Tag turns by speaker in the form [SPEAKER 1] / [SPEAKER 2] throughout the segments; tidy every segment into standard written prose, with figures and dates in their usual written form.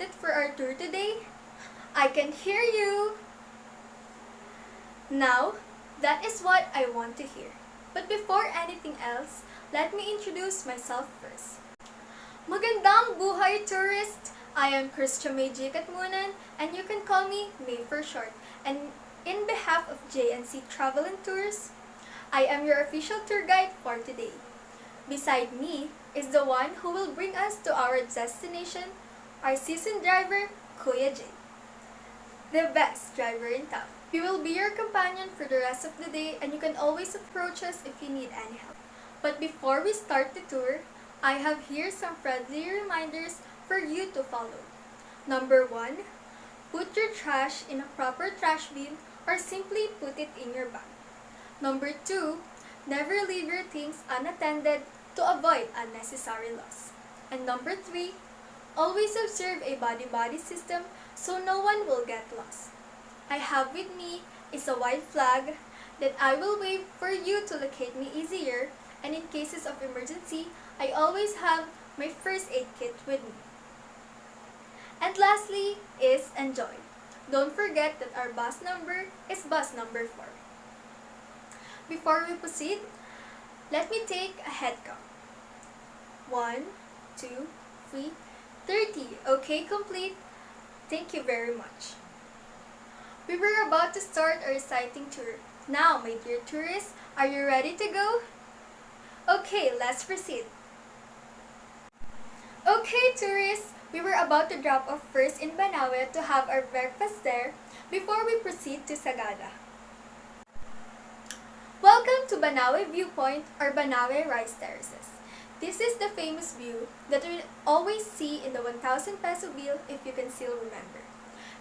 [SPEAKER 1] excited for our tour today? I can hear you! Now, that is what I want to hear. But before anything else, let me introduce myself first. Magandang buhay, tourist! I am Christian May J. Katmunan, and you can call me May for short. And in behalf of JNC Travel and Tours, I am your official tour guide for today. Beside me is the one who will bring us to our destination, our seasoned driver, Kuya J. The best driver in town. We will be your companion for the rest of the day, and you can always approach us if you need any help. But before we start the tour, I have here some friendly reminders for you to follow. Number 1, put your trash in a proper trash bin or simply put it in your bag. Number 2, never leave your things unattended to avoid unnecessary loss. And number 3, always observe a body-body system so no one will get lost. I have with me is a white flag that I will wave for you to locate me easier, and in cases of emergency, I always have my first aid kit with me. And lastly is enjoy. Don't forget that our bus number is bus number 4. Before we proceed, let me take a head count. 1, 2, 3, 30. Okay, complete. Thank you very much. We were about to start our sighting tour. Now, my dear tourists, are you ready to go? Okay, let's proceed. Okay, tourists, we were about to drop off first in Banawe to have our breakfast there before we proceed to Sagada. Welcome to Banawe Viewpoint or Banawe Rice Terraces. This is the famous view that we always see in the 1,000 peso bill if you can still remember.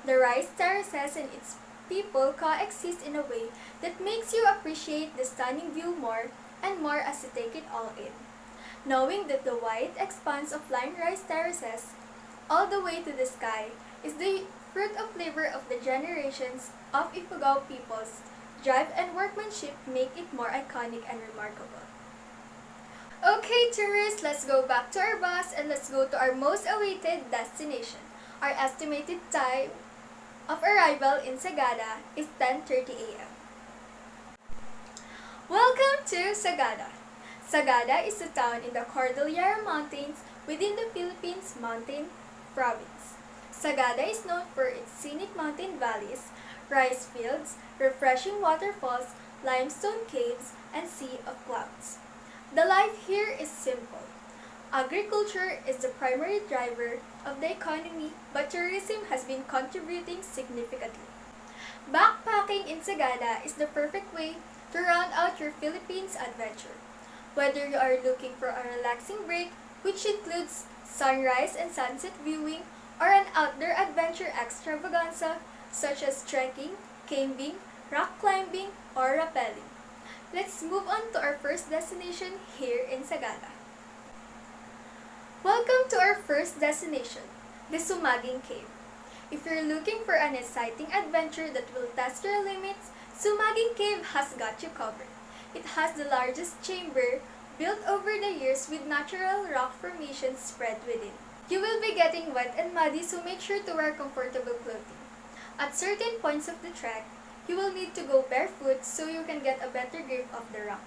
[SPEAKER 1] The rice terraces and its people coexist in a way that makes you appreciate the stunning view more and more as you take it all in. Knowing that the wide expanse of lined rice terraces all the way to the sky is the fruit of labor of the generations of Ifugao peoples, drive and workmanship make it more iconic and remarkable. Okay, tourists, let's go back to our bus and let's go to our most awaited destination. Our estimated time of arrival in Sagada is 10:30 a.m. Welcome to Sagada. Sagada is a town in the Cordillera Mountains within the Philippines Mountain Province. Sagada is known for its scenic mountain valleys, rice fields, refreshing waterfalls, limestone caves, and sea of clouds. The life here is simple. Agriculture is the primary driver of the economy, but tourism has been contributing significantly. Backpacking in Sagada is the perfect way to round out your Philippines adventure. Whether you are looking for a relaxing break, which includes sunrise and sunset viewing, or an outdoor adventure extravaganza such as trekking, caving, rock climbing, or rappelling. Let's move on to our first destination here in Sagada. Welcome to our first destination, the Sumaging Cave. If you're looking for an exciting adventure that will test your limits, Sumaging Cave has got you covered. It has the largest chamber built over the years with natural rock formations spread within. You will be getting wet and muddy, so make sure to wear comfortable clothing. At certain points of the trek, you will need to go barefoot so you can get a better grip of the rock.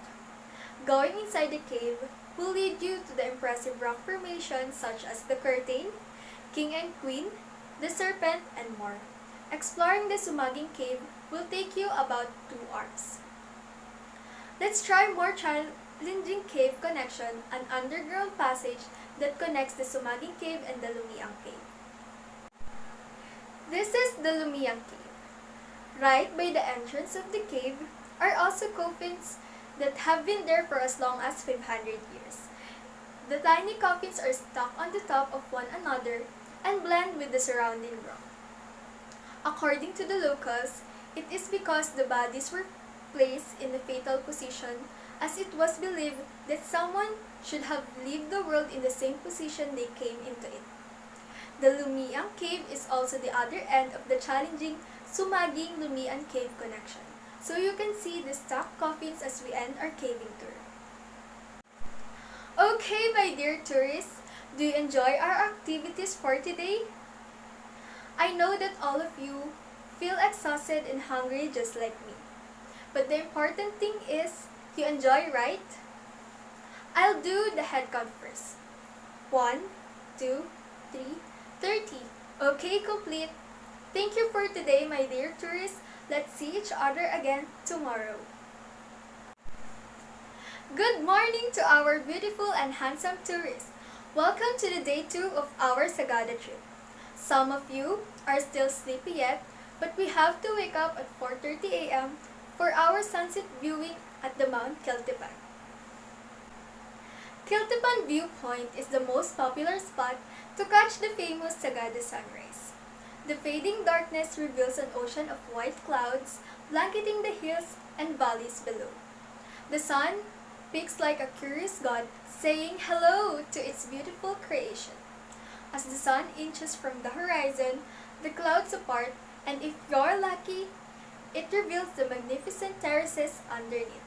[SPEAKER 1] Going inside the cave will lead you to the impressive rock formations such as the Curtain, King and Queen, the Serpent, and more. Exploring the Sumaging Cave will take you about 2 hours. Let's try more challenging cave connection, an underground passage that connects the Sumaging Cave and the Lumiang Cave. This is the Lumiang Cave. Right by the entrance of the cave are also coffins that have been there for as long as 500 years. The tiny coffins are stuck on the top of one another and blend with the surrounding rock. According to the locals, it is because the bodies were placed in a fatal position, as it was believed that someone should have left the world in the same position they came into it. The Lumiang Cave is also the other end of the challenging Sumaging Lumiang Cave connection, so you can see the stuck coffins as we end our caving tour. Okay, my dear tourists, do you enjoy our activities for today? I know that all of you feel exhausted and hungry just like me. But the important thing is you enjoy, right? I'll do the head count first. 1, 2, 3, 30. Okay, complete. Thank you for today, my dear tourists. Let's see each other again tomorrow. Good morning to our beautiful and handsome tourists. Welcome to the day 2 of our Sagada trip. Some of you are still sleepy yet, but we have to wake up at 4:30 a.m. for our sunset viewing at the Mount Kiltipan. Kiltipan Viewpoint is the most popular spot to catch the famous Sagada sunrise. The fading darkness reveals an ocean of white clouds blanketing the hills and valleys below. The sun peaks like a curious god saying hello to its beautiful creation. As the sun inches from the horizon, the clouds apart, and if you're lucky, it reveals the magnificent terraces underneath.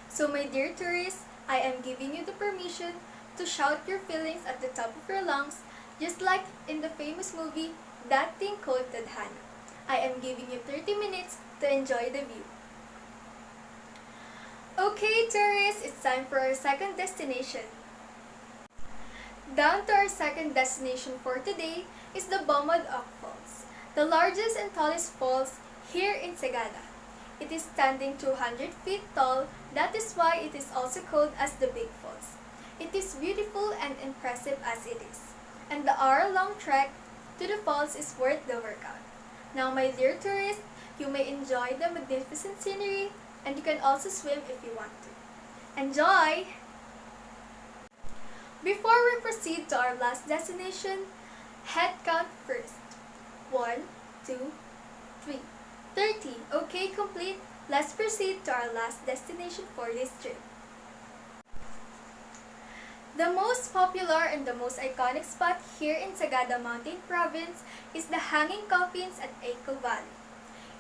[SPEAKER 1] So my dear tourists, I am giving you the permission to shout your feelings at the top of your lungs, just like in the famous movie, That Thing Called Tadhana. I am giving you 30 minutes to enjoy the view. Okay tourists, it's time for our second destination. Down to our second destination for today is the Bomod Oak Falls, the largest and tallest falls here in Sagada. It is standing 200 feet tall, that is why it is also called as the Big Falls. It is beautiful and impressive as it is, and the hour-long trek to the falls is worth the workout. Now my dear tourists, you may enjoy the magnificent scenery, and you can also swim if you want to. Enjoy! Before we proceed to our last destination, head count first. 1, 2, 3, 30. Okay, complete. Let's proceed to our last destination for this trip. The most popular and the most iconic spot here in Sagada Mountain Province is the Hanging Coffins at Eco Valley.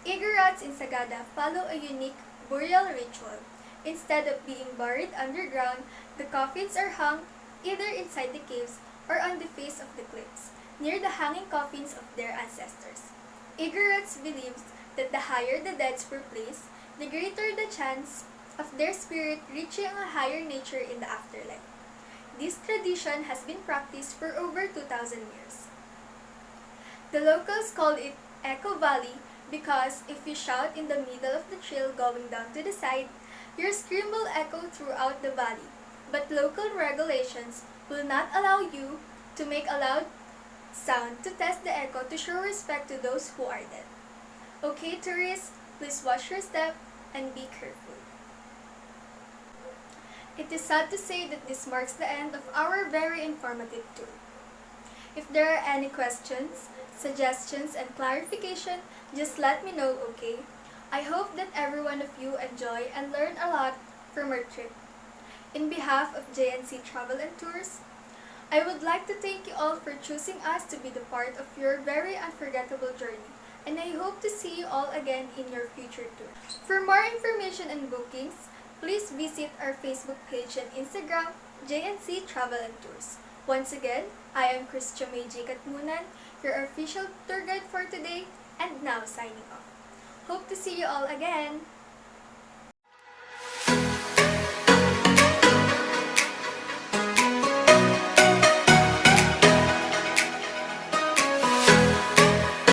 [SPEAKER 1] Igorots in Sagada follow a unique burial ritual. Instead of being buried underground, the coffins are hung either inside the caves or on the face of the cliffs, near the hanging coffins of their ancestors. Igorots believes that the higher the deads were placed, the greater the chance of their spirit reaching a higher nature in the afterlife. This tradition has been practiced for over 2,000 years. The locals call it Eco Valley because if you shout in the middle of the trail going down to the side, your scream will echo throughout the valley, but local regulations will not allow you to make a loud sound to test the echo to show respect to those who are dead. Okay tourists, please watch your step and be careful. It is sad to say that this marks the end of our very informative tour. If there are any questions, suggestions, and clarification, just let me know, okay? I hope that every one of you enjoy and learn a lot from our trip. In behalf of JNC Travel and Tours, I would like to thank you all for choosing us to be the part of your very unforgettable journey, and I hope to see you all again in your future tour. For more information and bookings, please visit our Facebook page and Instagram, JNC Travel and Tours. Once again, I am Christia Katmunan, your official tour guide for today, and now signing off. Hope to see you all again!